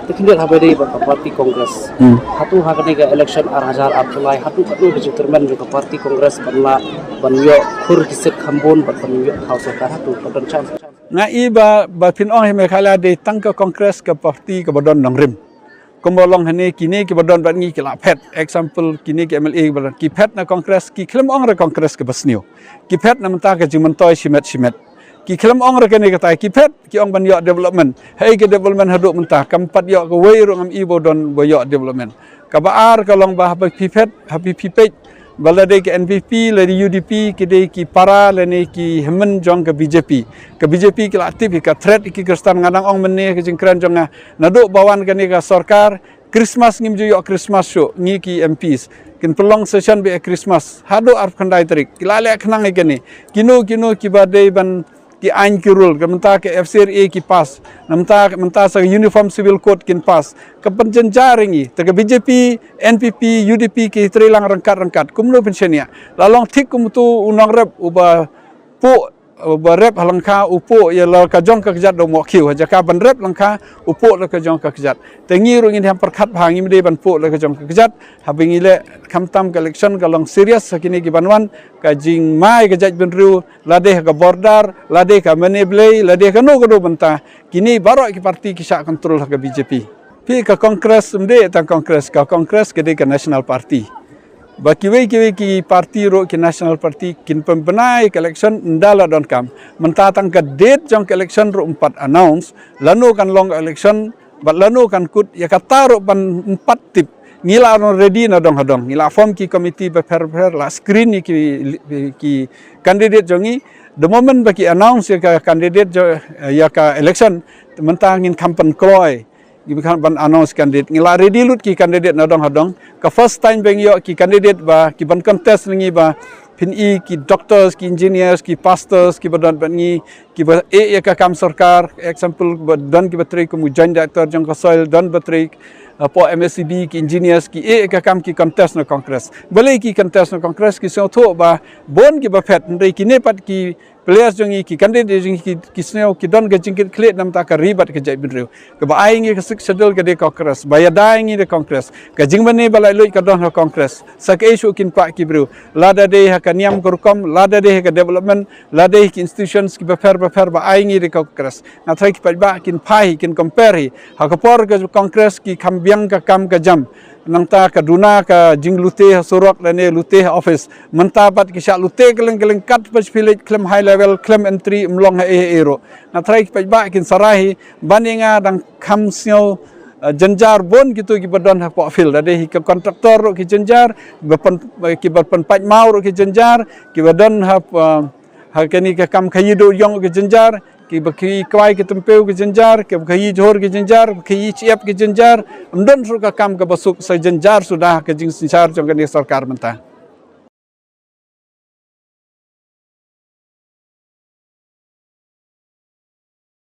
Teknik apa dari parti Kongres. Hatu hakane ke election arhajar Abdullah hatu katu ke chairman juga parti Kongres banyo khur kisek khambon banyo House of hatu padan chance. Nga iba pin ong heme khala de tang ke Kongres ke parti ke badon nangrim. Kumbolong hane kini ke badon bat ngi ke la phet example kini ke MLA badon ki phet na Kongres ki klem ong re Kongres ke basnio. Ki phet na menta ke jimentoy simet. Ki kelem ong rekene kata ki pet ki ong ban yok development hai ke development haduk mentah kampat yok ke wei ro ngam ibo don bo yok development ka baar ka long ba ha pi pet ha pi pet balade ke NPP le UDP ke de ki para le ne ki hemen jong ke BJP ki aktif ka threat ki kristan ngadang ong menne ke jingkran jong na duk bawan ke ne ka sarkar Christmas ngim ju yok Christmas show ngi ki MPs kin pelong session be Christmas hadu arf khandai tarik kilale khnang ikene kino ki badai ban ki ain ki rule kamenta ke FCRA ki pass namenta sa uniform civil code kin pass ke penjenjar ringi te ke BJP NPP UDP ki trilang rangkat kumno pensinya lalong thik kumtu unang rep uba po uba rep halangka upo ya la ka jong ka kejat do mo khiu ja ka ban rep langka upo la ka jong ka kejat te ngi ru ngin ham perkhat bhangi mde ban po la ka jong ka kejat habingi le khamtam collection ka long serious sakini ki banwan ka jing mai ka jaj ben ru ladeh ka bordar ladeh ka maneblei ladeh ka no ka do banta kini baro ki parti ki sa kontrol ka BJP pi ka Kongres mde tang Kongres ke de ka National Party baki ki parti ro ki National Party kin pembenai ke election ndala don kam mentatang ke date jong ke election ro 4 announce lanu kan long election bat lanu kan kut ya kata ro ban 4 tip ngila no ready na dong hadong ngila form ki committee be per la screen ki candidate jongi the moment baki announce ya ka candidate ya ka election mentangin campaign kroy gibikan ban announce candidate ngila ready lut ki candidate na dong hadong ka first time beng yo ki candidate ba ki ban contest ngi ba pin ki doctors ki engineers ki pastors ki badan ban ngi ki ba ya ka kam sarkar example badan ki batri ko mujan director jong ka soil dan batri po MSCB ki engineers ki ka kam ki contest na Kongres bale ki contest na Kongres ki so tho ba bon ki ba phet ndai ki ne pat ki players jongi ki candidate jongi ki sneo ki don ga jingkit klet nam ta ka ribat ke jai bidru ke ba ai ngi ka sik schedule ke de Kongres ba ya dai ngi de Kongres ka jingbane balai loi ka don ha Kongres sak e shu kin pa ki bru lada de ha ka niam kurkom lada de ka development lada ki institutions ki ba fer ba ai ngi de Kongres na thai ki ba kin phai kin compare ha ka por ka Kongres ki khambyang ka kam ka jam nangta ka duna ka jinglute sorok lane lute office mentapat ki sha lute keleng kat pas village klem high level klem entry mlong ero na trai ki ba kin sarahi baninga dang kham sio jenjar bon gitu ki badon ha po fil ade hi ka kontraktor ki jenjar ki ban paj mau ki jenjar ki badon ha kani ka kam khayido yong ki jenjar ki baki kwai ki tempeu ki jenjar ki baki jhor ki jenjar ki chiap ki jenjar amdon su ka kam ka basuk sa jenjar sudah ka jing sinchar jong ka ni sarkar menta